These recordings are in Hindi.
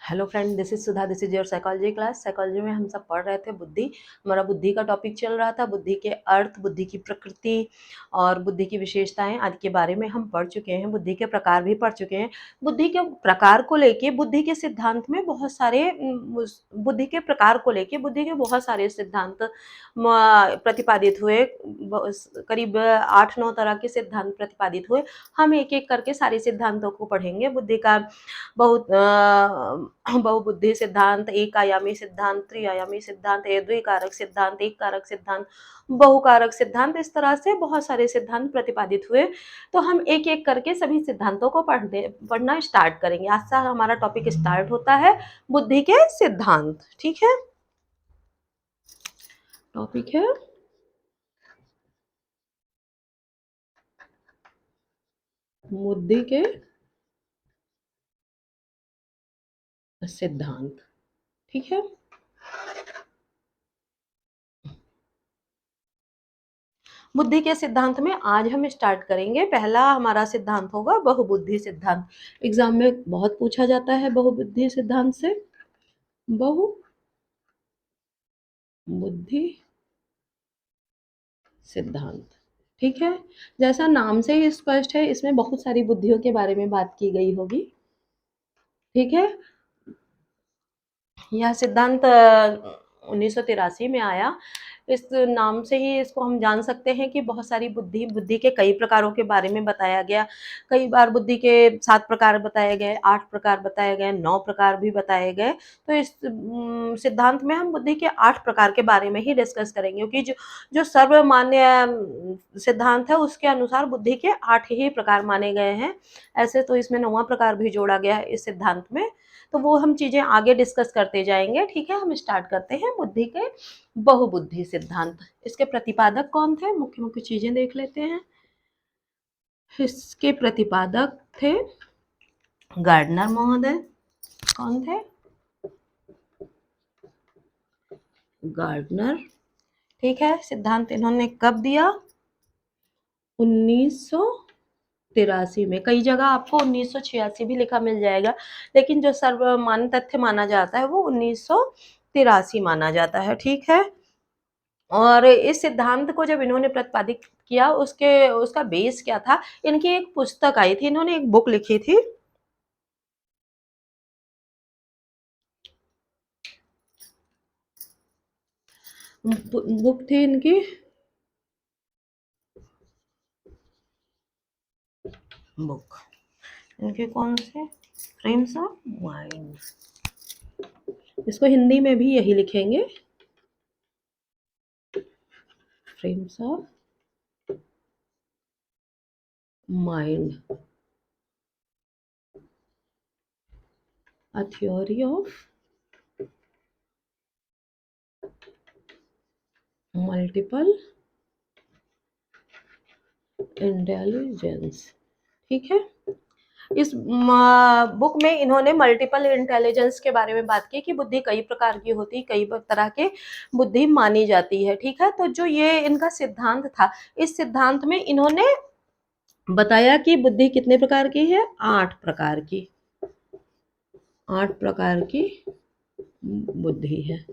Hello friend, this is Sudha, this is your psychology class. Psychology में हम सब पढ़ रहे थे बुद्धि। हमारा बुद्धि का टॉपिक चल रहा था। बुद्धि के अर्थ, बुद्धि की प्रकृति और बुद्धि की विशेषताएं आदि के बारे में हम पढ़ चुके हैं। बुद्धि के प्रकार भी पढ़ चुके हैं। बुद्धि के प्रकार को लेके बुद्धि के सिद्धांत में बहुत सारे बुद्धि के प्रकार को लेके बुद्धि के बहुत सारे सिद्धांत प्रतिपादित हुए। करीब 8-9 तरह के सिद्धांत प्रतिपादित हुए। हम एक एक करके सारे सिद्धांतों को पढ़ेंगे। बुद्धि का बहुबुद्धि सिद्धांत, एक आयामी सिद्धांत, त्रिआयामी सिद्धांत, द्विकारक सिद्धांत, एक कारक सिद्धांत, बहुकारक सिद्धांत, इस तरह से बहुत सारे सिद्धांत प्रतिपादित हुए। तो हम एक एक करके सभी सिद्धांतों को पढ़ना स्टार्ट करेंगे। आज से हमारा टॉपिक स्टार्ट होता है बुद्धि के सिद्धांत। ठीक है, टॉपिक है बुद्धि के सिद्धांत। ठीक है, बुद्धि के सिद्धांत में आज हम स्टार्ट करेंगे। पहला हमारा सिद्धांत होगा बहुबुद्धि सिद्धांत। एग्जाम में बहुत पूछा जाता है बहुबुद्धि सिद्धांत से। बहुबुद्धि सिद्धांत, ठीक है। जैसा नाम से ही स्पष्ट है, इसमें बहुत सारी बुद्धियों के बारे में बात की गई होगी। ठीक है, यह सिद्धांत 1983 में आया। इस नाम से ही इसको हम जान सकते हैं कि बहुत सारी बुद्धि के कई प्रकारों के बारे में बताया गया। कई बार बुद्धि के 7 प्रकार बताए गए, 8 प्रकार बताए गए, 9 प्रकार भी बताए गए। तो इस सिद्धांत में हम बुद्धि के 8 प्रकार के बारे में ही डिस्कस करेंगे, क्योंकि जो जो सर्वमान्य सिद्धांत है उसके अनुसार बुद्धि के 8 ही प्रकार माने गए हैं। ऐसे तो इसमें 9वां प्रकार भी जोड़ा गया है इस सिद्धांत में। तो वो हम चीजें आगे डिस्कस करते जाएंगे। ठीक है, हम स्टार्ट करते हैं बुद्धि के बहुबुद्धि सिद्धांत। इसके प्रतिपादक कौन थे, मुख्य मुख्य चीजें देख लेते हैं। इसके प्रतिपादक थे गार्डनर महोदय। कौन थे? गार्डनर। ठीक है, सिद्धांत इन्होंने कब दिया? 1983 में। कई जगह आपको 1986 भी लिखा मिल जाएगा, लेकिन जो सर्वमान्य तथ्य माना जाता है वो 1983 माना जाता है। ठीक है, और इस सिद्धांत को जब इन्होंने प्रतिपादित किया, उसका बेस क्या था? इनकी एक पुस्तक आई थी, इन्होंने एक बुक लिखी थी। बुक थी इनकी बुक, इनके कौन से? Frames of mind. इसको हिंदी में भी यही लिखेंगे, frames of mind, a theory of multiple intelligence. ठीक है, इस बुक में इन्होंने मल्टीपल इंटेलिजेंस के बारे में बात की कि बुद्धि कई प्रकार की होती, कई तरह के बुद्धि मानी जाती है। ठीक है, तो जो ये इनका सिद्धांत था, इस सिद्धांत में इन्होंने बताया कि बुद्धि कितने प्रकार की है? 8 प्रकार की। 8 प्रकार की बुद्धि है।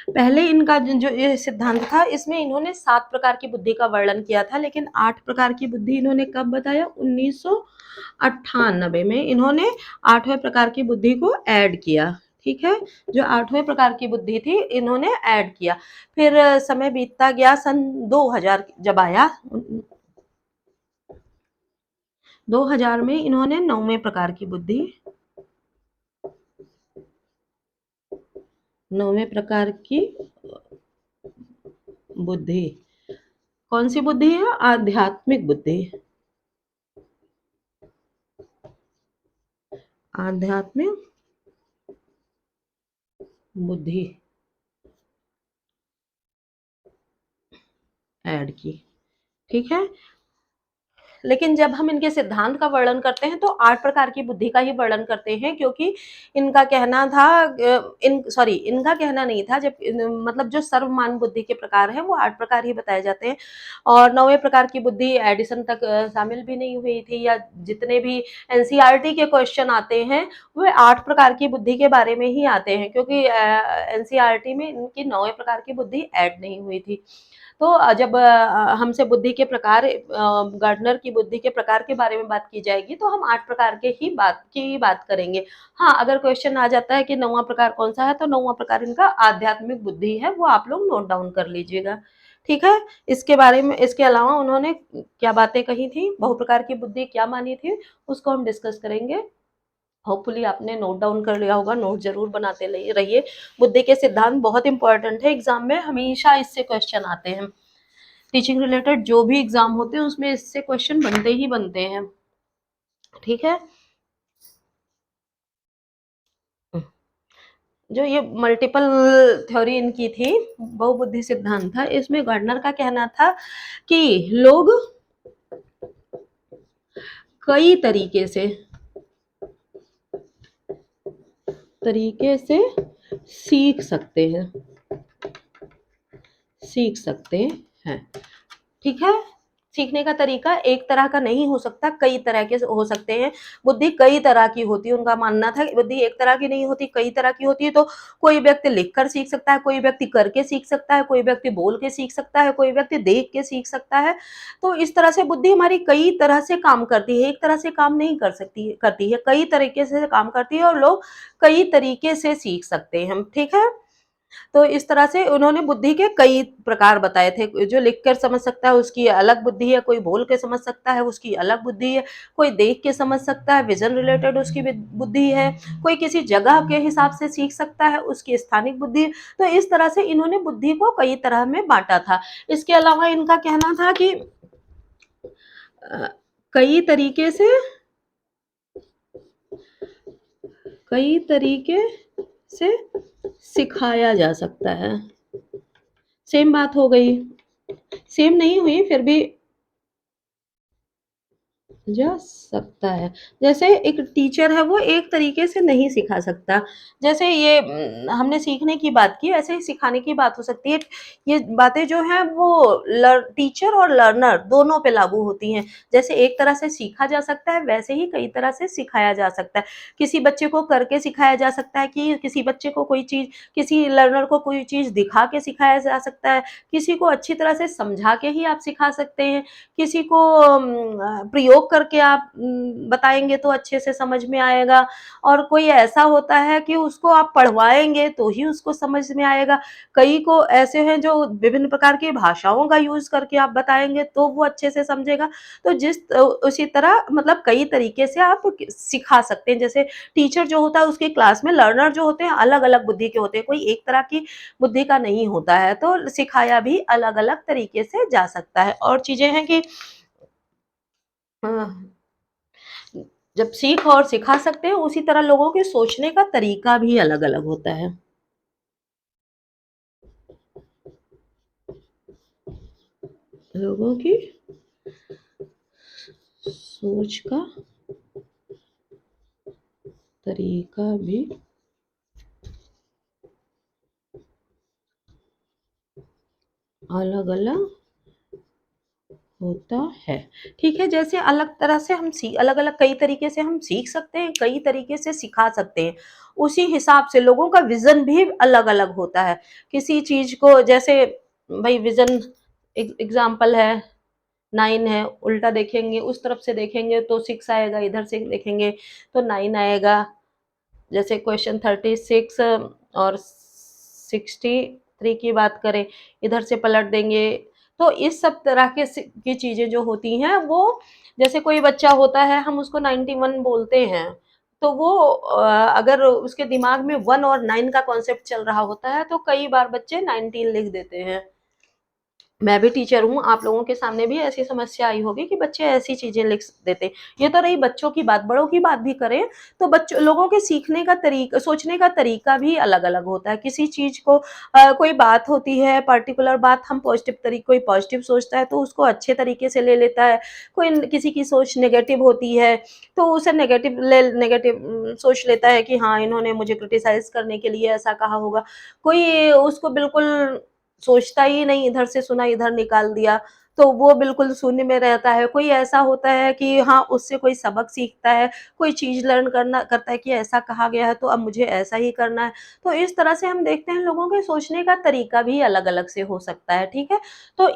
पहले इनका जो ये सिद्धांत था, इसमें इन्होंने 7 प्रकार की बुद्धि का वर्णन किया था, लेकिन 8 प्रकार की बुद्धि इन्होंने कब बताया? 1998 में इन्होंने 8वें प्रकार की बुद्धि को ऐड किया। ठीक है, जो 8वें प्रकार की बुद्धि थी इन्होंने ऐड किया। फिर समय बीतता गया, सन 2000 जब आया, 2000 में इन्होंने 9वें प्रकार की बुद्धि, 9वें प्रकार की बुद्धि, कौन सी बुद्धि है? आध्यात्मिक बुद्धि। आध्यात्मिक बुद्धि ऐड की। ठीक है, लेकिन जब हम इनके सिद्धांत का वर्णन करते हैं तो 8 प्रकार की बुद्धि का ही वर्णन करते हैं, क्योंकि इनका कहना था इनका कहना नहीं था, जब मतलब जो सर्वमान्य बुद्धि के प्रकार हैं वो 8 प्रकार ही बताए जाते हैं, और 9वें प्रकार की बुद्धि एडिशन तक शामिल भी नहीं हुई थी, या जितने भी एनसीईआरटी के क्वेश्चन आते हैं वो 8 प्रकार की बुद्धि के बारे में ही आते हैं, क्योंकि एनसीईआरटी में इनकी 9वें प्रकार की बुद्धि ऐड नहीं हुई थी। तो जब हमसे बुद्धि के प्रकार गार्डनर की बुद्धि के प्रकार के बारे में बात की जाएगी तो हम 8 प्रकार के ही बात करेंगे। हाँ, अगर क्वेश्चन आ जाता है कि 9वां प्रकार कौन-सा है, तो 9वां प्रकार इनका आध्यात्मिक बुद्धि है, वो आप लोग नोट डाउन कर लीजिएगा। ठीक है? इसके बारे में, इसके अलावा उन्होंने क्या बातें कही थी, बहुप्रकार की बुद्धि क्या मानी थी, उसको हम डिस्कस करेंगे। होपफुली आपने नोट डाउन कर लिया होगा, नोट ज़रूर बनाते रहिए। बुद्धि के सिद्धांत बहुत इंपॉर्टेंट है, एग्ज़ाम में हमेशा इससे क्वेश्चन आते हैं। टीचिंग रिलेटेड जो भी एग्ज़ाम होते हैं उसमें इससे क्वेश्चन बनते ही बनते हैं। ठीक है? जो ये मल्टीपल थ्योरी इनकी थी, बहुबुद्धि सिद्धांत था, इसमें गार्डनर का कहना था कि लोग कई तरीके से सीख सकते हैं। ठीक है? सीखने का तरीका एक तरह का नहीं हो सकता, कई तरह के हो सकते हैं। बुद्धि कई तरह की होती है, उनका मानना था कि बुद्धि एक तरह की नहीं होती, कई तरह की होती है। तो कोई व्यक्ति लिख कर सीख सकता है, कोई व्यक्ति करके सीख सकता है, कोई व्यक्ति बोल के सीख सकता है, कोई व्यक्ति देख के सीख सकता है। तो इस तरह से बुद्धि हमारी कई तरह से काम करती है, एक तरह से काम नहीं करती है, कई तरीके से काम करती है, और लोग कई तरीके से सीख सकते हैं। ठीक है? तो इस तरह से उन्होंने बुद्धि के कई प्रकार बताए थे। जो लिख कर समझ सकता है उसकी अलग बुद्धि है, कोई बोल के समझ सकता है उसकी अलग बुद्धि है, कोई देख के समझ सकता है, विजन रिलेटेड उसकी बुद्धि है, कोई किसी जगह के हिसाब से सीख सकता है, उसकी स्थानिक बुद्धि है। तो इस तरह से इन्होंने बुद्धि को कई तरह में बांटा था। इसके अलावा इनका कहना था कि अ, कई तरीके से कई तरीके से सिखाया जा सकता है। सेम बात हो गई, सेम नहीं हुई फिर भी जा सकता है। जैसे एक टीचर है वो एक तरीके से नहीं सिखा सकता। जैसे ये हमने सीखने की बात की, ऐसे ही सिखाने की बात हो सकती है। ये बातें जो हैं वो टीचर और लर्नर दोनों पे लागू होती हैं। जैसे एक तरह से सीखा जा सकता है, वैसे ही कई तरह से सिखाया जा सकता है। किसी बच्चे को करके सिखाया जा सकता है, कि किसी बच्चे को कोई चीज़, किसी लर्नर को कोई चीज़ दिखा के सिखाया जा सकता है, किसी को अच्छी तरह से समझा के ही आप सिखा सकते हैं। किसी को प्रयोग करके आप बताएँगे तो अच्छे से समझ में आएगा, और कोई ऐसा होता है कि उसको आप पढ़वाएँगे तो ही उसको समझ में आएगा। कई को ऐसे हैं जो विभिन्न प्रकार की भाषाओं का यूज़ करके आप बताएँगे तो वो अच्छे से समझेगा। तो उसी तरह मतलब कई तरीके से आप सिखा सकते हैं। जैसे टीचर जो होता है उसकी क्लास में लर्नर जो होते हैं अलग-अलग बुद्धि के होते हैं, कोई एक तरह की बुद्धि का नहीं होता है, तो सिखाया भी अलग-अलग तरीके से जा सकता है। और चीज़ें हैं कि अ, जब सीख और सिखा सकते हैं, उसी तरह लोगों के सोचने का तरीका भी अलग-अलग होता है। लोगों की सोच का तरीका भी अलग-अलग होता है। ठीक है, जैसे अलग तरह से हम अलग-अलग कई तरीके से हम सीख सकते हैं, कई तरीके से सिखा सकते हैं। उसी हिसाब से लोगों का विज़न भी अलग-अलग होता है। किसी चीज़ को जैसे भई विज़न एग्ज़ाम्पल है, 9 है, उल्टा देखेंगे, उस तरफ से देखेंगे तो 6 आएगा, इधर से देखेंगे तो 9 आएगा। जैसे क्वेश्चन 36 और 63 की बात करें, इधर से पलट देंगे, तो इस सब तरह की चीज़ें जो होती हैं वो, जैसे कोई बच्चा होता है हम उसको 91 बोलते हैं, तो वो अगर उसके दिमाग में 1 और 9 का कॉन्सेप्ट चल रहा होता है तो कई बार बच्चे 19 लिख देते हैं। मैं भी टीचर हूँ, आप लोगों के सामने भी ऐसी समस्या आई होगी कि बच्चे ऐसी चीज़ें लिख देते। ये तो रही बच्चों की बात, बड़ों की बात भी करें तो बच्चों लोगों के सीखने का सोचने का तरीका भी अलग-अलग होता है। किसी चीज़ को कोई बात होती है, पर्टिकुलर बात हम कोई पॉज़िटिव सोचता है तो उसको अच्छे तरीके से ले लेता है। किसी की सोच नेगेटिव होती है, तो उसे नेगेटिव सोच लेता है कि हाँ, इन्होंने मुझे क्रिटिसाइज़ करने के लिए ऐसा कहा होगा। कोई उसको बिल्कुल सोचता ही नहीं, इधर से सुना इधर निकाल दिया, तो वो बिल्कुल शून्य में रहता है। कोई ऐसा होता है कि हाँ, उससे कोई सबक सीखता है, कोई चीज़ लर्न करना करता है कि ऐसा कहा गया है तो अब मुझे ऐसा ही करना है। तो इस तरह से हम देखते हैं लोगों के सोचने का तरीका भी अलग-अलग से हो सकता है, ठीक है? तो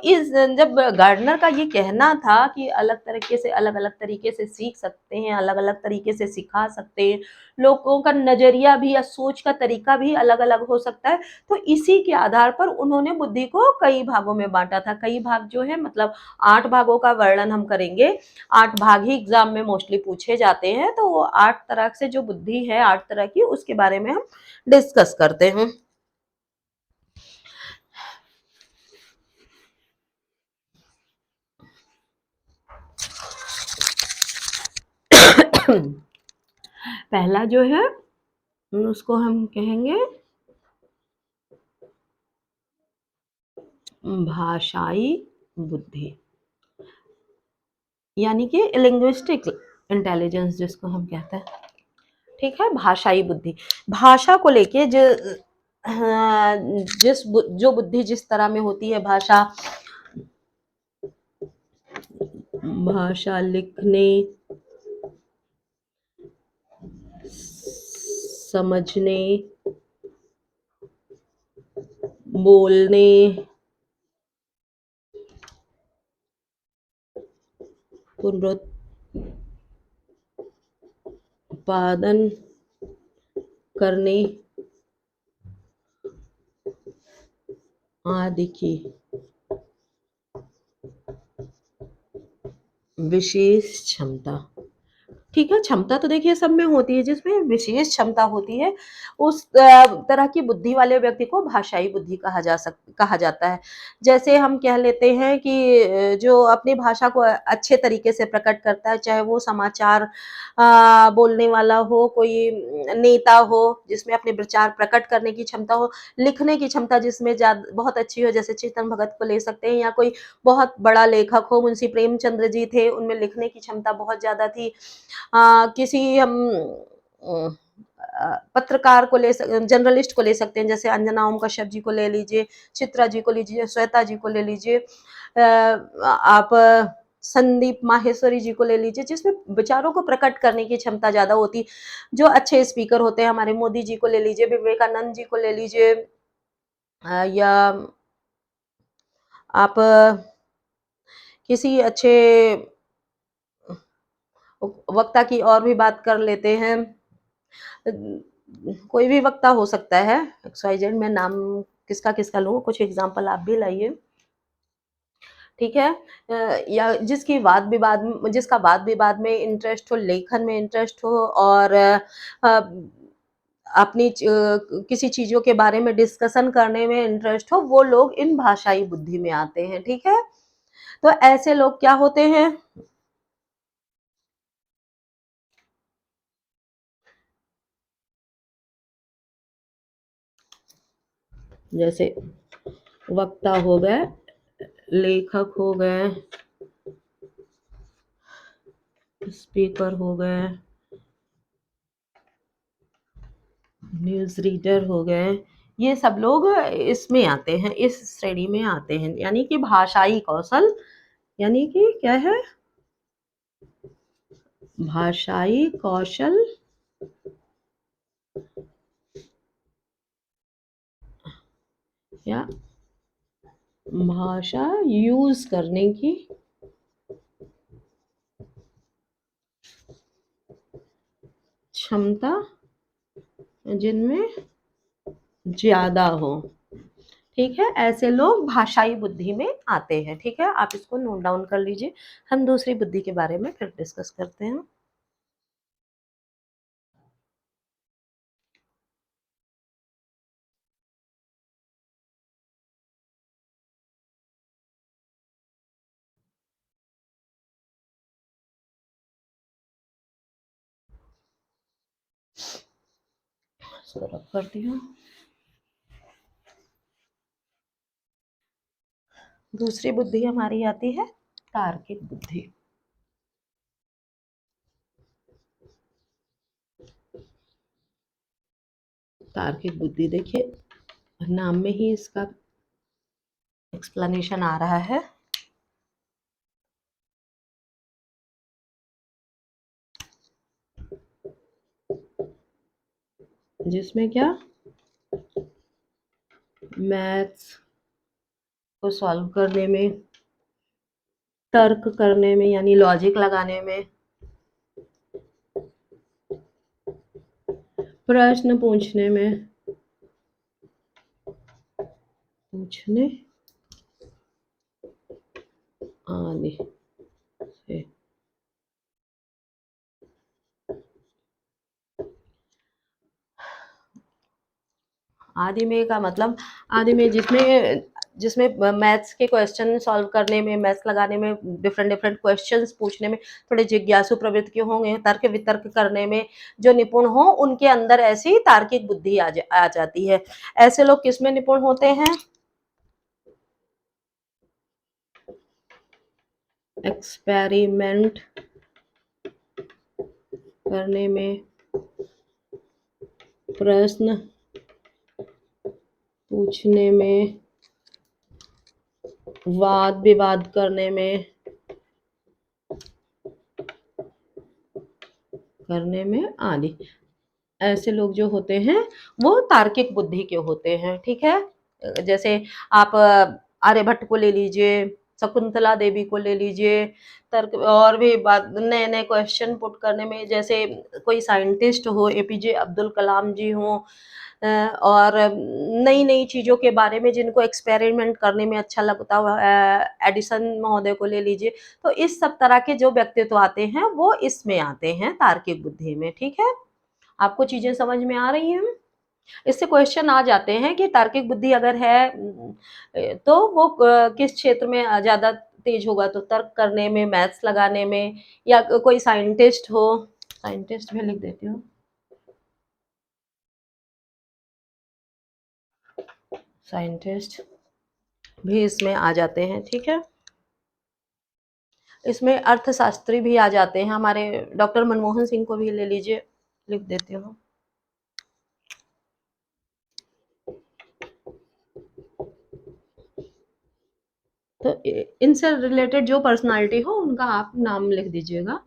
जब गार्डनर का ये कहना था कि अलग-अलग तरीके से सीख सकते हैं, अलग-अलग तरीके से सिखा सकते हैं, लोगों का नज़रिया भी या सोच का तरीका भी अलग-अलग हो सकता है, तो इसी के आधार पर उन्होंने बुद्धि को कई भागों में बाँटा था। कई भाग जो है मतलब 8 भागों का वर्णन हम करेंगे। 8 भाग ही एग्ज़ाम में मोस्टली पूछे जाते हैं, तो वो 8 तरह से जो बुद्धि है 8 तरह की उसके बारे में हम डिस्कस करते हैं। पहला जो है उसको हम कहेंगे भाषाई बुद्धि, यानी कि लिंग्विस्टिक इंटेलिजेंस जिसको हम कहते हैं। ठीक है, भाषाई बुद्धि। भाषा को लेके हाँ, जो बुद्धि जिस तरह में होती है, भाषा भाषा लिखने, समझने, बोलने, पुनरुत्पादन करने आदि की विशेष क्षमता। ठीक है, क्षमता तो देखिए सब में होती है, जिसमें विशेष क्षमता होती है, उस तरह की बुद्धि वाले व्यक्ति को भाषाई बुद्धि कहा जाता है। जैसे हम कह लेते हैं कि जो अपनी भाषा को अच्छे तरीके से प्रकट करता है, चाहे वो समाचार बोलने वाला हो, कोई नेता हो, जिसमें अपने विचार प्रकट करने की क्षमता हो, लिखने की क्षमता जिसमें बहुत अच्छी हो, जैसे चेतन भगत को ले सकते हैं, या कोई बहुत बड़ा लेखक हो, मुंशी प्रेमचंद्र जी थे, उनमें लिखने की क्षमता बहुत ज़्यादा थी। किसी हम पत्रकार को जर्नलिस्ट को ले सकते हैं, जैसे अंजना ओम कश्यप जी को ले लीजिए, चित्रा जी को लीजिए, श्वेता जी को ले लीजिए, आप संदीप माहेश्वरी जी को ले लीजिए, जिसमें विचारों को प्रकट करने की क्षमता ज़्यादा होती। जो अच्छे स्पीकर होते हैं, हमारे मोदी जी को ले लीजिए, विवेकानंद जी को ले लीजिए, या आप किसी अच्छे वक्ता की और भी बात कर लेते हैं। कोई भी वक्ता हो सकता है, XYZ, मैं नाम किसका-किसका लूँ, कुछ एग्ज़ाम्पल आप भी लाइए, ठीक है? या जिसका वाद-विवाद में इंटरेस्ट हो, लेखन में इंटरेस्ट हो, और अपनी किसी चीज़ों के बारे में डिस्कशन करने में इंटरेस्ट हो, वो लोग इन भाषाई बुद्धि में आते हैं, ठीक है? तो ऐसे लोग क्या होते हैं? जैसे वक्ता हो गए, लेखक हो गए, स्पीकर हो गए, न्यूज़ रीडर हो गए, ये सब लोग इसमें आते हैं, इस श्रेणी में आते हैं, यानी कि भाषाई कौशल, यानी कि क्या है? भाषाई कौशल या भाषा यूज़ करने की क्षमता जिनमें ज़्यादा हो, ठीक है? ऐसे लोग भाषाई बुद्धि में आते हैं, ठीक है? आप इसको नोट डाउन कर लीजिए। हम दूसरी बुद्धि के बारे में फिर डिस्कस करते हैं। इसको रब करती हूँ। दूसरी बुद्धि हमारी आती है तार्किक बुद्धि। तार्किक बुद्धि देखिए नाम में ही इसका एक्सप्लेनेशन आ रहा है। जिसमें क्या मैथ्स को सॉल्व करने में, तर्क करने में यानी लॉजिक लगाने में, प्रश्न पूछने आदि से आदि में का मतलब आदि में जिसमें जिसमें मैथ्स के क्वेश्चन सॉल्व करने में, मैथ्स लगाने में, डिफरेंट डिफरेंट क्वेश्चंस पूछने में थोड़े जिज्ञासु प्रवृत्ति के होंगे, तर्क वितर्क करने में जो निपुण हो उनके अंदर ऐसी तार्किक बुद्धि आ जाती है। ऐसे लोग किसमें निपुण होते हैं? एक्सपेरिमेंट करने में, प्रश्न पूछने में, वाद विवाद करने में आदि। ऐसे लोग जो होते हैं वो तार्किक बुद्धि के होते हैं। ठीक है, जैसे आप आर्यभट्ट को ले लीजिए, शकुंतला देवी को ले लीजिए, तर्क और भी बात नए नए क्वेश्चन पुट करने में, जैसे कोई साइंटिस्ट हो, एपीजे अब्दुल कलाम जी हो, और नई नई चीज़ों के बारे में जिनको एक्सपेरिमेंट करने में अच्छा लगता हो, एडिसन महोदय को ले लीजिए। तो इस सब तरह के जो व्यक्तित्व आते हैं वो इसमें आते हैं तार्किक बुद्धि में। ठीक है, आपको चीजें समझ में आ रही हैं? इससे क्वेश्चन आ जाते हैं कि तार्किक बुद्धि अगर है तो वो किस क्षेत्र में ज्यादा तेज होगा, तो तर्क करने में, मैथ्स लगाने में, या कोई साइंटिस्ट हो, साइंटिस्ट भी लिख देती हूँ, साइंटिस्ट भी इसमें आ जाते हैं। ठीक है, इसमें अर्थशास्त्री भी आ जाते हैं, हमारे डॉक्टर मनमोहन सिंह को भी ले लीजिए, लिख देती हूँ। तो इनसे रिलेटेड जो पर्सनालिटी हो उनका आप नाम लिख दीजिएगा।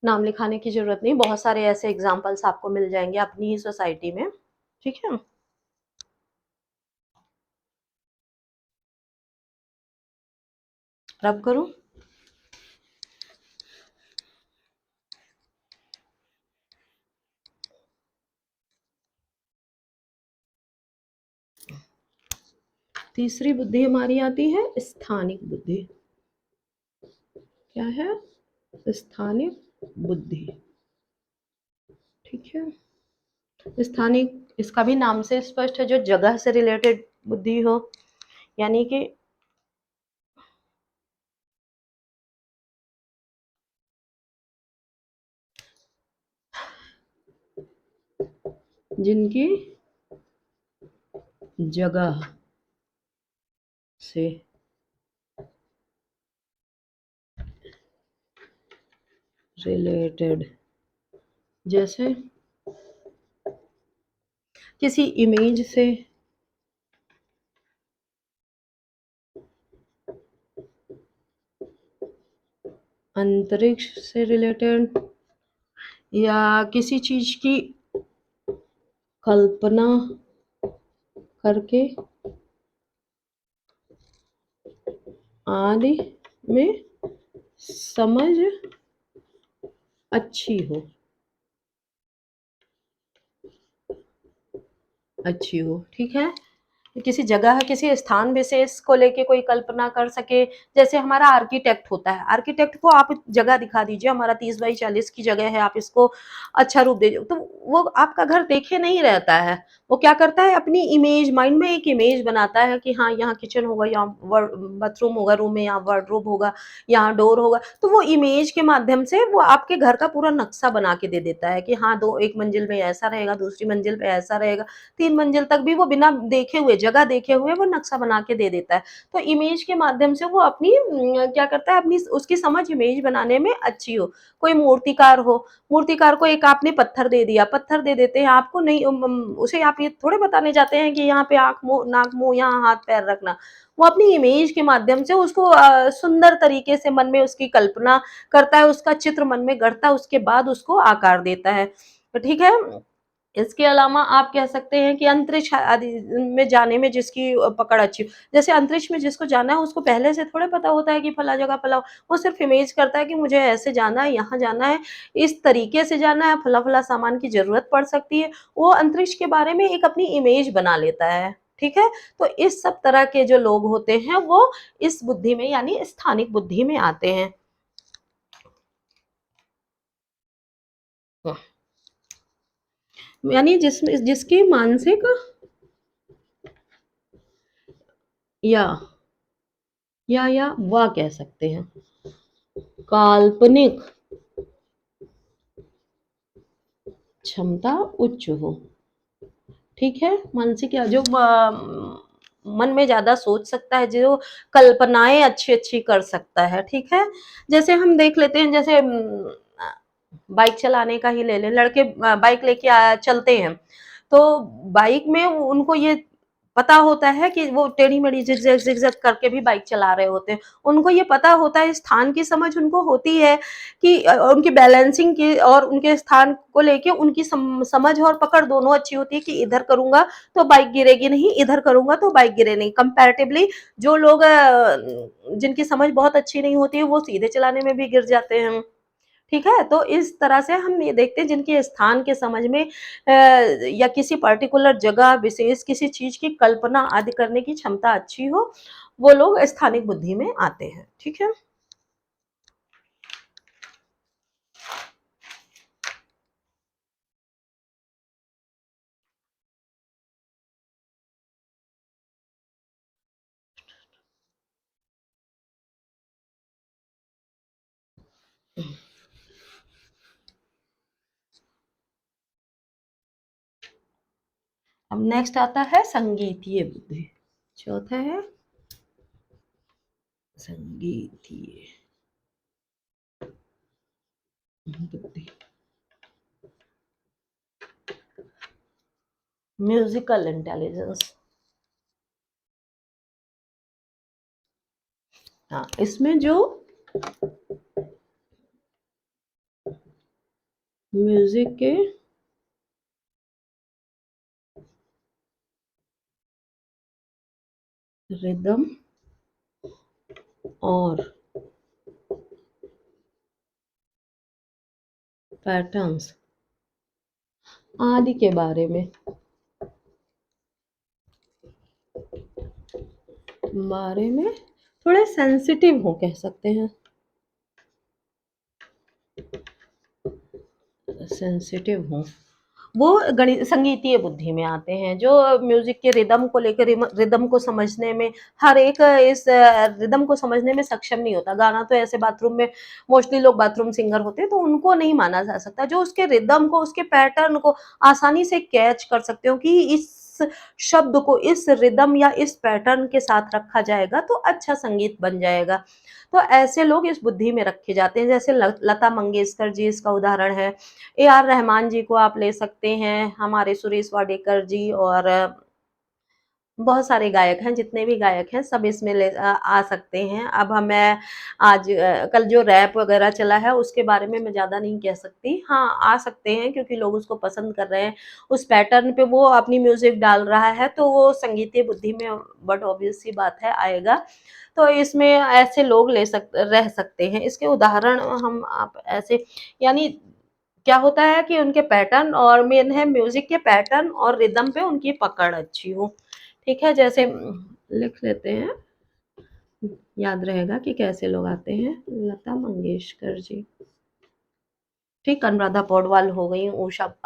नाम लिखाने की जरूरत नहीं, बहुत सारे ऐसे एग्जाम्पल्स आपको मिल जाएंगे अपनी ही सोसाइटी में। ठीक है, रब करूं। तीसरी बुद्धि हमारी आती है स्थानिक बुद्धि। क्या है? स्थानिक बुद्धि। ठीक है, स्थानिक इसका भी नाम से स्पष्ट है, जो जगह से रिलेटेड बुद्धि हो, यानी कि जिनकी जगह से रिलेटेड, जैसे किसी इमेज से, अंतरिक्ष से रिलेटेड, या किसी चीज की कल्पना करके आदि में समझ अच्छी हो, ठीक है, किसी जगह, किसी स्थान विशेष को लेके कोई कल्पना कर सके। जैसे हमारा आर्किटेक्ट होता है, आर्किटेक्ट को आप जगह दिखा दीजिए, हमारा 30 बाई 40 की जगह है, आप इसको अच्छा रूप दे, तो वो आपका घर देखे नहीं रहता है। वो क्या करता है, अपनी इमेज, माइंड में एक इमेज बनाता है कि हाँ, यहाँ किचन होगा, यहाँ बाथरूम होगा, रूम में यहाँ वार्डरोब होगा, यहाँ डोर होगा। तो वो इमेज के माध्यम से वो आपके घर का पूरा नक्शा बना के दे देता है कि हाँ, दो एक मंजिल में ऐसा रहेगा, दूसरी मंजिल पे ऐसा रहेगा, 3 मंजिल तक भी वो बिना देखे हुए, जगह देखे हुए वो नक्शा बना के दे देता है। तो इमेज के माध्यम से वो अपनी क्या करता है, अपनी उसकी समझ इमेज बनाने में अच्छी हो। कोई मूर्तिकार हो, मूर्तिकार को एक आपने पत्थर दे दिया, पत्थर दे देते हैं आपको, नहीं उसे आप ये थोड़े बताने जाते हैं कि यहाँ पे आँख, मुँह, नाक, मुँह, यहाँ हाथ-पैर रखना। वो अपनी इमेज के माध्यम से उसको सुंदर तरीके से मन में उसकी कल्पना करता है, उसका चित्र मन में गढ़ता है, उसके बाद उसको आकार देता है। तो ठीक है? इसके अलावा आप कह सकते हैं कि अंतरिक्ष आदि में जाने में जिसकी पकड़ अच्छी हो। जैसे अंतरिक्ष में जिसको जाना है उसको पहले से थोड़े पता होता है कि फला जगह फला, वो सिर्फ़ इमेज करता है कि मुझे ऐसे जाना है, यहाँ जाना है, इस तरीके से जाना है, फला-फला सामान की ज़रूरत पड़ सकती है। वो अंतरिक्ष के बारे में एक अपनी इमेज बना लेता है, ठीक है? तो इस सब तरह के जो लोग होते हैं वो इस बुद्धि में, यानी स्थानिक बुद्धि में आते हैं। यानी जिसकी मानसिक या वह कह सकते हैं काल्पनिक क्षमता उच्च हो, ठीक है? मानसिक या जो मन में ज़्यादा सोच सकता है, जो कल्पनाएँ अच्छी-अच्छी कर सकता है, ठीक है? जैसे हम देख लेते हैं, जैसे बाइक चलाने का ही ले लें, लड़के बाइक लेके चलते हैं, तो बाइक में उनको ये पता होता है कि वो टेढ़ी-मेढ़ी ज़िग-ज़ैग करके भी बाइक चला रहे होते हैं। उनको ये पता होता है, स्थान की समझ उनको होती है कि उनकी बैलेंसिंग की और उनके स्थान को लेके उनकी समझ और पकड़ दोनों अच्छी होती है कि इधर करूँगा तो बाइक गिरेगी नहीं, इधर करूँगा तो बाइक गिरे नहीं। कंपैरेटिवली जो लोग जिनकी समझ बहुत अच्छी नहीं होती है, वो सीधे चलाने में भी गिर जाते हैं। ठीक है? तो इस तरह से हम ये देखते हैं, जिनके स्थान के समझ में या किसी पर्टिकुलर जगह विशेष किसी चीज़ की कल्पना आदि करने की क्षमता अच्छी हो, वो लोग स्थानिक बुद्धि में आते हैं। ठीक है? अब नेक्स्ट आता है संगीतीय बुद्धि। चौथा है संगीतीय बुद्धि। Musical intelligence. हाँ, इसमें जो म्यूज़िक के रिदम और पैटर्न्स आदि के बारे में थोड़े सेंसिटिव हो, कह सकते हैं। सेंसिटिव हों, वो गणि संगीतीय बुद्धि में आते हैं, जो म्यूज़िक के रिदम को लेकर रिदम को समझने में, हर एक इस रिदम को समझने में सक्षम नहीं होता। गाना तो ऐसे बाथरूम में, मोस्टली लोग बाथरूम सिंगर होते हैं, तो उनको नहीं माना जा सकता। जो उसके रिदम को, उसके पैटर्न को आसानी से कैच कर सकते हो कि इस शब्द को इस रिदम या इस पैटर्न के साथ रखा जाएगा, तो अच्छा संगीत बन जाएगा। तो ऐसे लोग इस बुद्धि में रखे जाते हैं। जैसे लता मंगेशकर जी इसका उदाहरण है। ए आर रहमान जी को आप ले सकते हैं, हमारे सुरेश वाडेकर जी, और बहुत सारे गायक हैं, जितने भी गायक हैं सब इसमें आ सकते हैं। अब मैं आज कल जो रैप वगैरह चला है उसके बारे में मैं ज़्यादा नहीं कह सकती। हाँ, आ सकते हैं क्योंकि लोग उसको पसंद कर रहे हैं। उस पैटर्न पे वो अपनी म्यूज़िक डाल रहा है, तो वो संगीतीय बुद्धि में बट ऑब्वियस सी बात है आएगा। तो इसमें ऐसे लोग रह सकते हैं। इसके उदाहरण हम आप ऐसे, यानी क्या होता है कि उनके पैटर्न, और मेन है म्यूज़िक के पैटर्न और रिदम पे उनकी पकड़ अच्छी हो। ठीक है, जैसे लिख लेते हैं, याद रहेगा कि कैसे लोग आते हैं। लता मंगेशकर जी, ठीक, अनुराधा पौडवाल हो गई,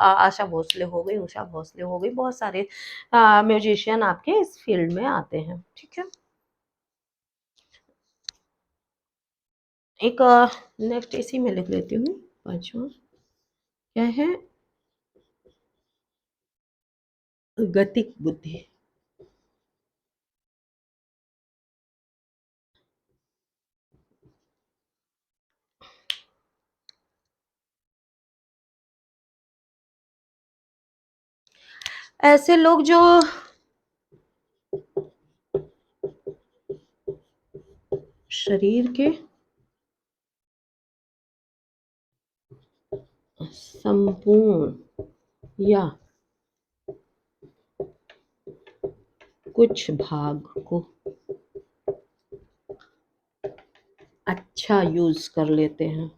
आशा भोसले हो गई, उषा भोसले हो गई, बहुत सारे म्यूजिशियन आपके इस फील्ड में आते हैं। ठीक है, एक नेक्स्ट इसी में लिख लेती हूँ, पांचवा क्या है, गतिक बुद्धि। ऐसे लोग जो शरीर के संपूर्ण या कुछ भाग को अच्छा यूज कर लेते हैं।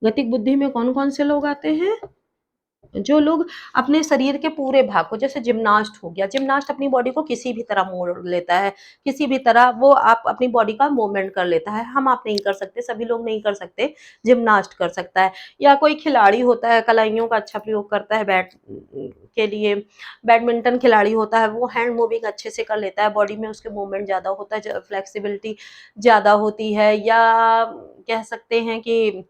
गतिक बुद्धि में कौन कौन से लोग आते हैं? जो लोग अपने शरीर के पूरे भाग को, जैसे जिम्नास्ट हो गया, जिम्नास्ट अपनी बॉडी को किसी भी तरह मोड़ लेता है, किसी भी तरह वो आप अपनी बॉडी का मूवमेंट कर लेता है। हम आप नहीं कर सकते, सभी लोग नहीं कर सकते, जिम्नास्ट कर सकता है। या कोई खिलाड़ी होता है, कलाइयों का अच्छा प्रयोग करता है बैट के लिए, बैडमिंटन खिलाड़ी होता है, वो हैंड मूविंग अच्छे से कर लेता है, बॉडी में उसके मूवमेंट ज़्यादा होता है, फ्लेक्सिबिलिटी ज़्यादा होती है। या कह सकते हैं कि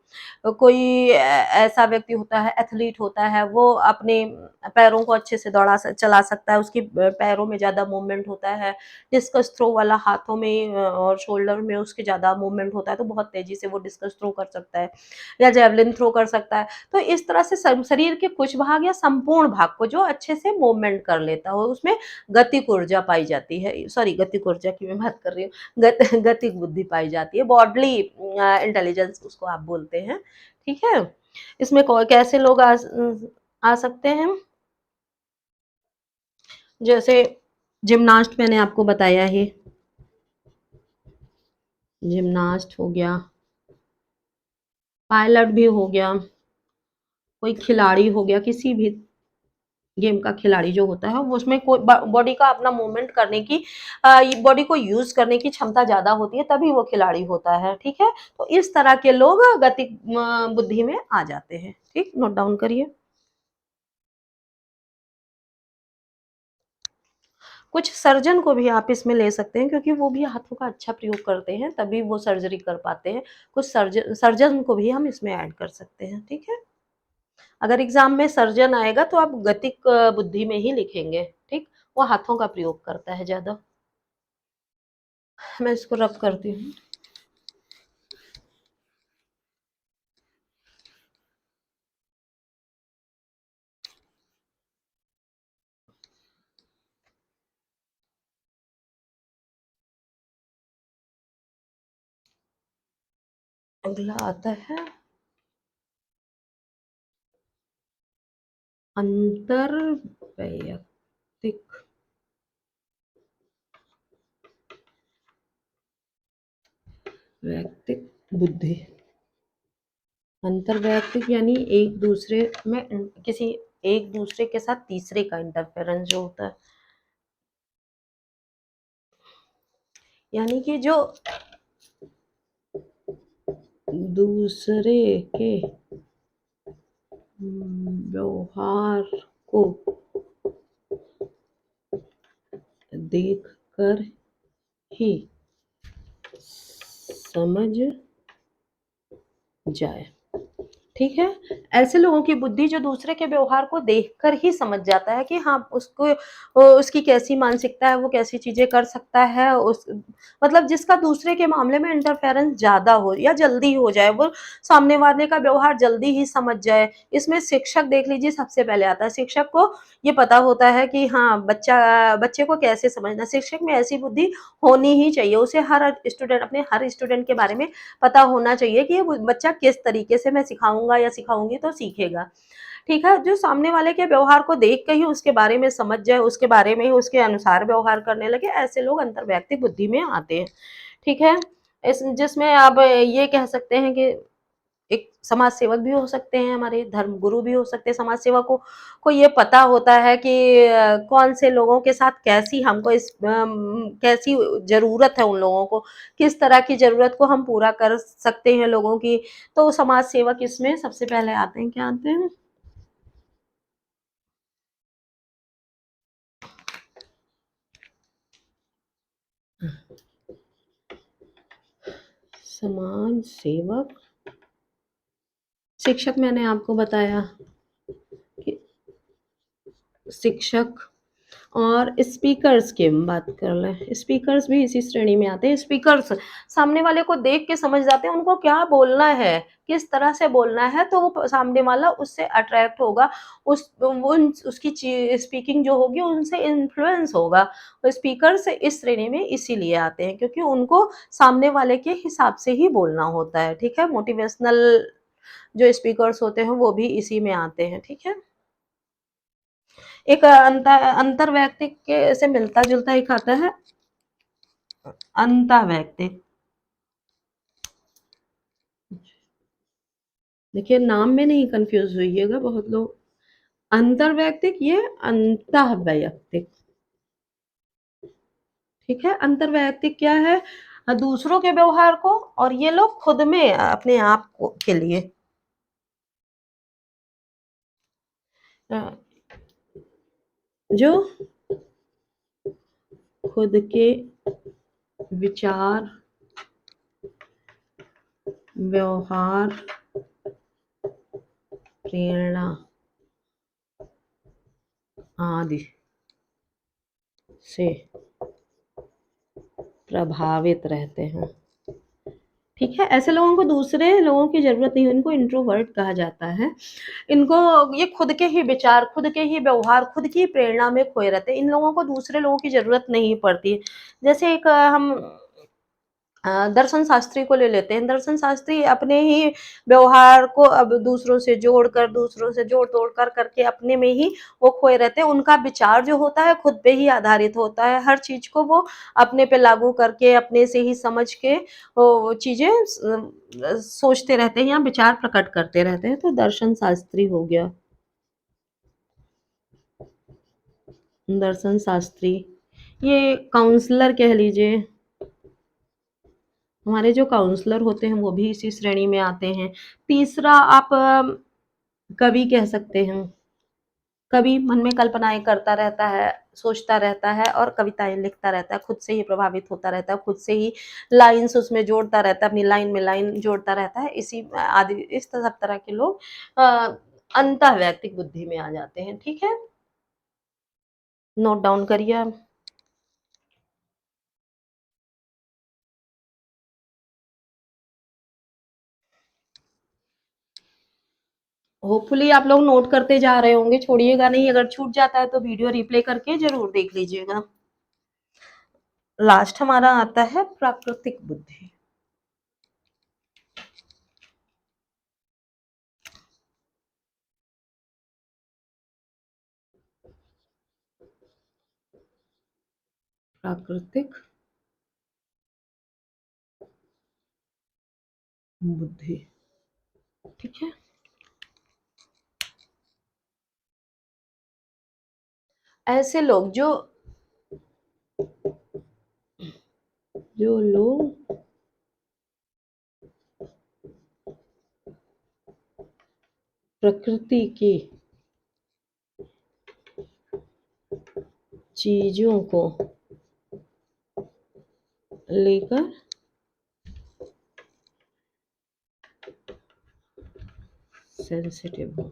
कोई ऐसा व्यक्ति होता है, एथलीट होता है, वो अपने पैरों को अच्छे से चला सकता है, उसकी पैरों में ज़्यादा मूवमेंट होता है। डिस्कस थ्रो वाला हाथों में और शोल्डर में उसके ज़्यादा मूवमेंट होता है, तो बहुत तेज़ी से वो डिस्कस थ्रो कर सकता है या जेवलिन थ्रो कर सकता है। तो इस तरह से शरीर के कुछ भाग या संपूर्ण भाग को जो अच्छे से मूवमेंट कर लेता हो, उसमें गतिक ऊर्जा पाई जाती है। सॉरी, गतिक ऊर्जा की मैं बात कर रही हूँ, गतिक बुद्धि पाई जाती है, बॉडली इंटेलिजेंस उसको आप बोलते हैं। ठीक है, इसमें कैसे लोग आ सकते हैं, जैसे जिम्नास्ट मैंने आपको बताया ही, जिम्नास्ट हो गया, पायलट भी हो गया, कोई खिलाड़ी हो गया, किसी भी गेम का खिलाड़ी जो होता है वो, उसमें कोई बॉडी का अपना मूवमेंट करने की, बॉडी को यूज करने की क्षमता ज्यादा होती है, तभी वो खिलाड़ी होता है। ठीक है, तो इस तरह के लोग गतिक बुद्धि में आ जाते हैं। ठीक, नोट डाउन करिए। कुछ सर्जन को भी आप इसमें ले सकते हैं, क्योंकि वो भी हाथों का अच्छा प्रयोग करते हैं, तभी वो सर्जरी कर पाते हैं। कुछ सर्जन को भी हम इसमें ऐड कर सकते हैं। ठीक है, अगर एग्जाम में सर्जन आएगा तो आप गतिक बुद्धि में ही लिखेंगे। ठीक, वो हाथों का प्रयोग करता है ज्यादा। मैं इसको रब करती हूँ। अगला आता है अंतर वैयक्तिक वैयक्तिक बुद्धि। अंतर वैयक्तिक यानी एक दूसरे में किसी एक दूसरे के साथ तीसरे का इंटरफेरेंस जो होता है, यानी कि जो दूसरे के व्यवहार को देखकर ही समझ जाए। ठीक है, ऐसे लोगों की बुद्धि जो दूसरे के व्यवहार को देखकर ही समझ जाता है कि हाँ, उसको उसकी कैसी मानसिकता है, वो कैसी चीजें कर सकता है, उस मतलब जिसका दूसरे के मामले में इंटरफेरेंस ज्यादा हो या जल्दी हो जाए, वो सामने वाले का व्यवहार जल्दी ही समझ जाए। इसमें शिक्षक देख लीजिए, सबसे पहले आता है। शिक्षक को ये पता होता है कि हाँ, बच्चे को कैसे समझना। शिक्षक में ऐसी बुद्धि होनी ही चाहिए, उसे हर स्टूडेंट के बारे में पता होना चाहिए कि ये बच्चा किस तरीके से मैं सिखाऊंगा या सिखाऊंगी तो सीखेगा। ठीक है, जो सामने वाले के व्यवहार को देख के ही उसके बारे में समझ जाए, उसके बारे में ही उसके अनुसार व्यवहार करने लगे, ऐसे लोग अंतर्वैयक्तिक बुद्धि में आते हैं। ठीक है, इस जिसमें आप ये कह सकते हैं कि एक समाज सेवक भी हो सकते हैं, हमारे धर्म गुरु भी हो सकते हैं। समाज सेवकों को ये पता होता है कि कौन से लोगों के साथ कैसी हमको कैसी ज़रूरत है उन लोगों को, किस तरह की ज़रूरत को हम पूरा कर सकते हैं लोगों की। तो समाज सेवक इसमें सबसे पहले आते हैं, क्या आते हैं? समाज सेवक, शिक्षक मैंने आपको बताया कि शिक्षक, और स्पीकर्स की हम बात कर लें, स्पीकर्स भी इसी श्रेणी में आते हैं। स्पीकर्स सामने वाले को देख के समझ जाते हैं उनको क्या बोलना है, किस तरह से बोलना है, तो वो सामने वाला उससे अट्रैक्ट होगा, उसकी स्पीकिंग जो होगी उनसे इन्फ्लुएंस होगा। तो स्पीकर्स इस श्रेणी में इसीलिए आते हैं क्योंकि उनको सामने वाले के हिसाब से ही बोलना होता है, ठीक है। मोटिवेशनल जो स्पीकर्स होते हैं वो भी इसी में आते हैं, ठीक है। एक अंतर वैयक्तिक के से मिलता-जुलता एक आता है, अंतःवैयक्तिक। देखिए नाम में नहीं कंफ्यूज होइएगा बहुत लोग। अंतर्वैयक्तिक, ये अंतःवैयक्तिक, ठीक है। अंतर्वैयक्तिक क्या है? दूसरों के व्यवहार को, और ये लोग खुद में अपने आप को के लिए अ, जो खुद के विचार, व्यवहार, प्रेरणा आदि से प्रभावित रहते हैं, ठीक है। ऐसे लोगों को दूसरे लोगों की ज़रूरत नहीं है, इनको इंट्रोवर्ट कहा जाता है। इनको ये खुद के ही विचार, खुद के ही व्यवहार, खुद की प्रेरणा में खोए रहते हैं। इन लोगों को दूसरे लोगों की ज़रूरत नहीं पड़ती। जैसे एक हम दर्शन शास्त्री को ले लेते हैं। दर्शन शास्त्री अपने ही व्यवहार को अब दूसरों से जोड़-तोड़ कर करके अपने में ही वो खोए रहते हैं। उनका विचार जो होता है खुद पे ही आधारित होता है। हर चीज़ को वो अपने पे लागू करके, अपने से ही समझ के वो चीज़ें सोचते रहते हैं या विचार प्रकट करते रहते हैं। तो दर्शन शास्त्री हो गया, दर्शन शास्त्री। ये काउंसलर कह लीजिए, हमारे जो काउंसलर होते हैं वो भी इसी श्रेणी में आते हैं। तीसरा आप कवि कह सकते हैं। कवि मन में कल्पनाएँ करता रहता है, सोचता रहता है और कविताएँ लिखता रहता है, खुद से ही प्रभावित होता रहता है, खुद से ही लाइन्स उसमें जोड़ता रहता है, अपनी लाइन में लाइन जोड़ता रहता है। इसी आदि इस सब तरह के लोग अ, अंतःवैयक्तिक बुद्धि में आ जाते हैं, ठीक है? नोट डाउन करिए आप। होपफुली आप लोग नोट करते जा रहे होंगे, छोड़िएगा नहीं। अगर छूट जाता है तो वीडियो रिप्ले करके ज़रूर देख लीजिएगा। लास्ट हमारा आता है प्राकृतिक बुद्धि। प्राकृतिक बुद्धि, ठीक है। ऐसे लोग जो लोग प्रकृति की चीजों को लेकर सेंसिटिव हो,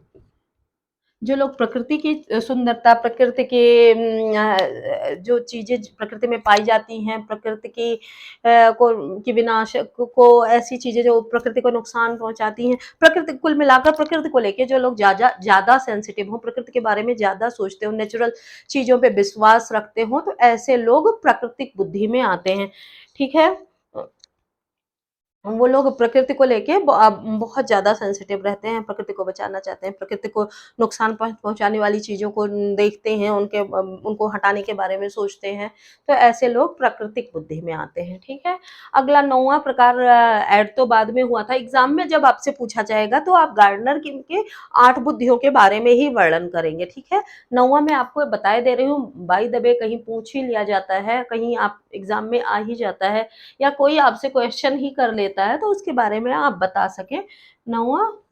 जो लोग प्रकृति की सुंदरता, प्रकृति के जो चीज़ें प्रकृति में पाई जाती हैं, प्रकृति की की विनाश को ऐसी चीज़ें जो प्रकृति को नुकसान पहुँचाती हैं, प्रकृति कुल मिलाकर प्रकृति को लेके जो लोग ज़्यादा सेंसिटिव हों, प्रकृति के बारे में ज़्यादा सोचते हों, नेचुरल चीज़ों पे विश्वास रखते हों, तो ऐसे लोग प्राकृतिक बुद्धि में आते हैं, ठीक है? वो लोग प्रकृति को लेके बहुत ज़्यादा सेंसिटिव रहते हैं, प्रकृति को बचाना चाहते हैं, प्रकृति को नुकसान पहुँचाने वाली चीज़ों को देखते हैं, उनको हटाने के बारे में सोचते हैं, तो ऐसे लोग प्राकृतिक बुद्धि में आते हैं, ठीक है? अगला 9वाँ प्रकार ऐड तो बाद में हुआ था, एग्ज़ाम में जब आपसे पूछा जाएगा तो आप गार्डनर के 8 बुद्धियों के बारे में ही वर्णन करेंगे, ठीक है? 9वाँ मैं आपको बताए दे रही हूँ, बाय द वे कहीं पूछ ही लिया जाता है, कहीं आप एग्ज़ाम में आ ही जाता है या कोई आपसे क्वेश्चन ही कर लेता है तो उसके बारे में आप बता सकें। 9वाँ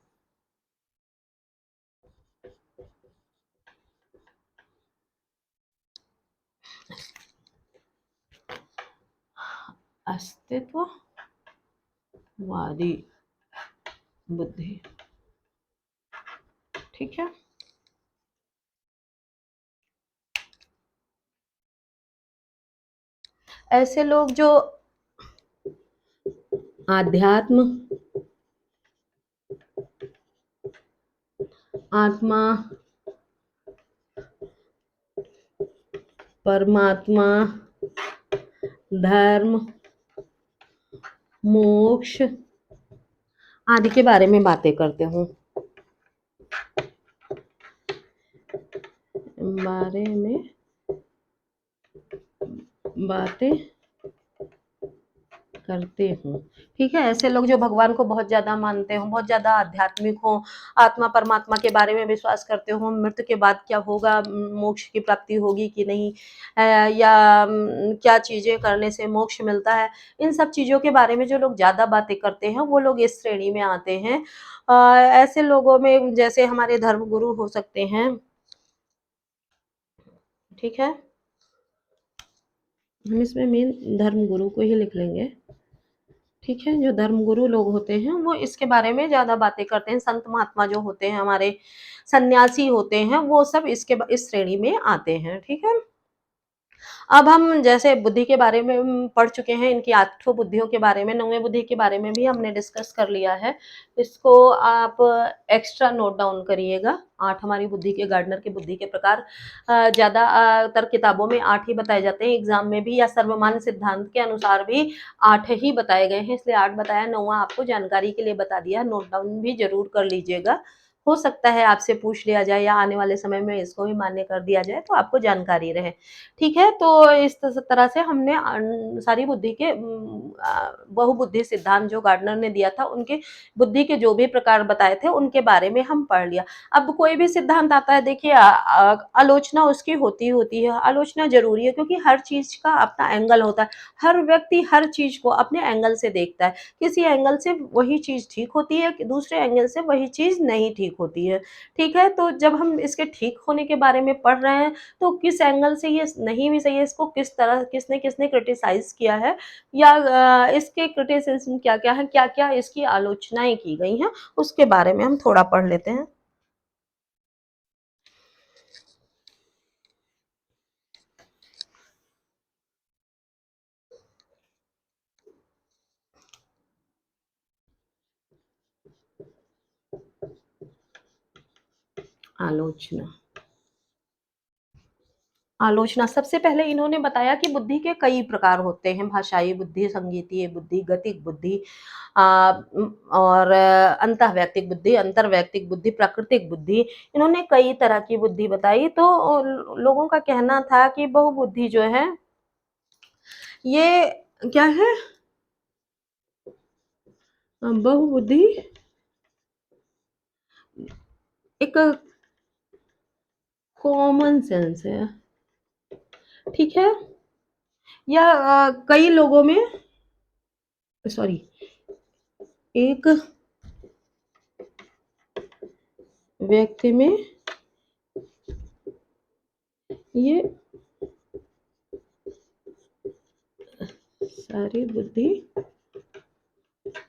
अस्तित्ववादी बुद्धि, ठीक है? ऐसे लोग जो आध्यात्म, आत्मा, परमात्मा, धर्म, मोक्ष आदि के बारे में बातें करते हों, बारे में बातें करते हों, ठीक है? ऐसे लोग जो भगवान को बहुत ज़्यादा मानते हों, बहुत ज़्यादा आध्यात्मिक हों, आत्मा परमात्मा के बारे में विश्वास करते हों, मृत्यु के बाद क्या होगा, मोक्ष की प्राप्ति होगी कि नहीं, या क्या चीज़ें करने से मोक्ष मिलता है, इन सब चीज़ों के बारे में जो लोग ज़्यादा बातें करते हैं, वो लोग इस श्रेणी में आते हैं। ऐसे लोगों में जैसे हमारे धर्मगुरु हो सकते हैं, ठीक है? हम इसमें मेन धर्मगुरु को ही लिख लेंगे। ठीक है, जो धर्मगुरु लोग होते हैं वो इसके बारे में ज़्यादा बातें करते हैं, संत महात्मा जो होते हैं हमारे, सन्यासी होते हैं, वो सब इस श्रेणी में आते हैं, ठीक है? अब हम जैसे बुद्धि के बारे में पढ़ चुके हैं, इनकी 8 बुद्धियों के बारे में, 9वें बुद्धि के बारे में भी हमने डिस्कस कर लिया है। इसको आप एक्स्ट्रा नोट डाउन करिएगा। 8 हमारी बुद्धि के, गार्डनर की बुद्धि के प्रकार ज़्यादातर किताबों में 8 ही बताए जाते हैं, एग्ज़ाम में भी या सर्वमान्य सिद्धांत के अनुसार भी 8 ही बताए गए हैं, इसलिए 8 बताया, 9वाँ आपको जानकारी के लिए बता दिया, नोट डाउन भी ज़रूर कर लीजिएगा। हो सकता है आपसे पूछ लिया जाए या आने वाले समय में इसको भी मान्य कर दिया जाए, तो आपको जानकारी रहे। ठीक है, तो इस तरह से हमने सारी बुद्धि के बहुबुद्धि सिद्धांत जो गार्डनर ने दिया था, उनके बुद्धि के जो भी प्रकार बताए थे, उनके बारे में हम पढ़ लिया। अब कोई भी सिद्धांत आता है, देखिए आलोचना उसकी होती है, आलोचना ज़रूरी है क्योंकि हर चीज़ का अपना एंगल होता है। हर व्यक्ति हर चीज़ को अपने एंगल से देखता है। किसी एंगल से वही चीज़ ठीक होती है, दूसरे एंगल से वही चीज़ नहीं ठीक होती है। ठीक है? तो जब हम इसके ठीक होने के बारे में पढ़ रहे हैं, तो किस एंगल से ये नहीं भी सही है, इसको किस तरह किसने क्रिटिसाइज़ किया है या इसके क्रिटिसिज़्म क्या-क्या है, क्या-क्या इसकी आलोचनाएँ की गई हैं, उसके बारे में हम थोड़ा पढ़ लेते हैं। आलोचना। आलोचना सबसे पहले इन्होंने बताया कि बुद्धि के कई प्रकार होते हैं, भाषाई बुद्धि, संगीतीय बुद्धि, गतिक बुद्धि, और अंतःवैयक्तिक बुद्धि, अंतर्वैयक्तिक बुद्धि, प्राकृतिक बुद्धि। इन्होंने कई तरह की बुद्धि बताई, तो लोगों का कहना था कि बहुबुद्धि जो है, ये क्या है, बहुबुद्धि एक कॉमन सेंस है, ठीक है? या कई लोगों में, सॉरी, एक व्यक्ति में ये सारी बुद्धि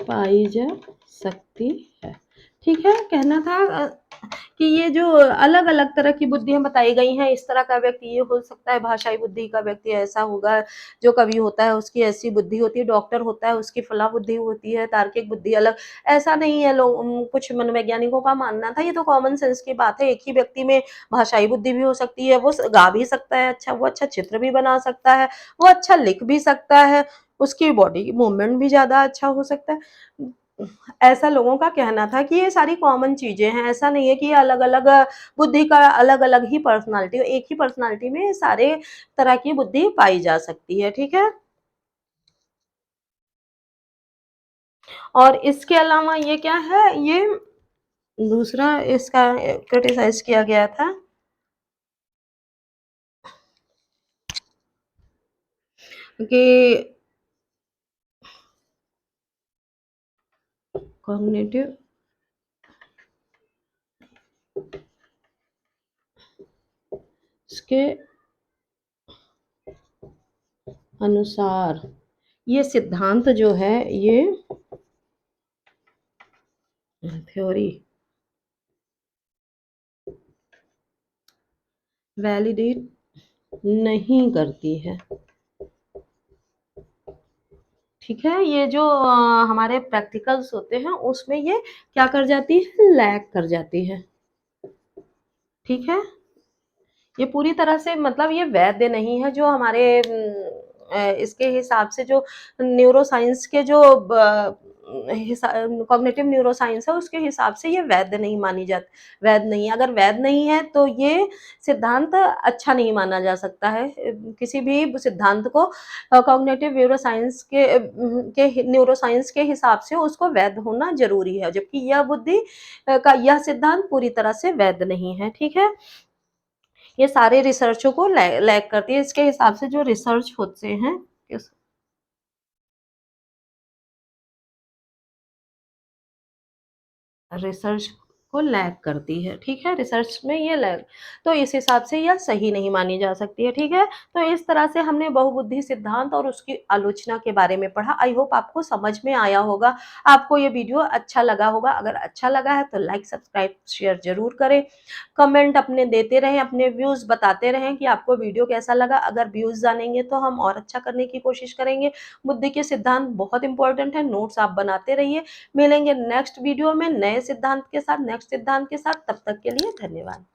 पाई जा सकती है। ठीक है, कहना था कि ये जो अलग-अलग तरह की बुद्धियाँ बताई गई हैं, इस तरह का व्यक्ति ये हो सकता है, भाषाई बुद्धि का व्यक्ति ऐसा होगा, जो कवि होता है उसकी ऐसी बुद्धि होती है, डॉक्टर होता है उसकी फलाँ बुद्धि होती है, तार्किक बुद्धि अलग। ऐसा नहीं है, कुछ मनोवैज्ञानिकों का मानना था, ये तो कॉमन सेंस की बात है, एक ही व्यक्ति में भाषाई बुद्धि भी हो सकती है, वो गा भी सकता है अच्छा, वो अच्छा चित्र भी बना सकता है, वो अच्छा लिख भी सकता है, उसकी बॉडी मूवमेंट भी ज़्यादा अच्छा हो सकता है। ऐसा लोगों का कहना था कि ये सारी कॉमन चीज़ें हैं, ऐसा नहीं है कि ये अलग-अलग बुद्धि का अलग-अलग ही पर्सनैलिटी, एक ही पर्सनैलिटी में सारे तरह की बुद्धि पाई जा सकती है, ठीक है? और इसके अलावा ये क्या है, ये दूसरा इसका क्रिटिसाइज़ किया गया था कि कॉग्निटिव इसके अनुसार ये सिद्धांत जो है, ये थ्योरी वैलिडेट नहीं करती है। ठीक है? ये जो हमारे प्रैक्टिकल्स होते हैं उसमें ये क्या कर जाती है, लैग कर जाती है। ठीक है? ये पूरी तरह से मतलब ये वैध नहीं है, जो हमारे इसके हिसाब से जो न्यूरोसाइंस के जो कॉग्निटिव न्यूरोसाइंस है उसके हिसाब से ये वैध नहीं मानी जाती, वैध नहीं, अगर वैध नहीं है तो ये सिद्धांत अच्छा नहीं माना जा सकता है। किसी भी सिद्धांत को कॉग्निटिव न्यूरोसाइंस के न्यूरोसाइंस के हिसाब से उसको वैध होना ज़रूरी है, जबकि यह बुद्धि का यह सिद्धांत पूरी तरह से वैध नहीं है, ठीक है? ये सारे रिसर्चों को लैग करती है, इसके हिसाब से जो रिसर्च होते हैं इस रिसर्च को लैग करती है, ठीक है? रिसर्च में ये लैग, तो इस हिसाब से यह सही नहीं मानी जा सकती है, ठीक है? तो इस तरह से हमने बहुबुद्धि सिद्धांत और उसकी आलोचना के बारे में पढ़ा। आई होप आपको समझ में आया होगा, आपको ये वीडियो अच्छा लगा होगा। अगर अच्छा लगा है तो लाइक, सब्सक्राइब, शेयर ज़रूर करें। कमेंट अपने देते रहें, अपने व्यूज़ बताते रहें कि आपको वीडियो कैसा लगा। अगर व्यूज़ जानेंगे तो हम और अच्छा करने की कोशिश करेंगे। बुद्धि के सिद्धांत बहुत इंपॉर्टेंट है, नोट्स आप बनाते रहिए। मिलेंगे नेक्स्ट वीडियो में नए सिद्धांत के साथ, नेक्स्ट सिद्धांत के साथ। तब तक के लिए धन्यवाद।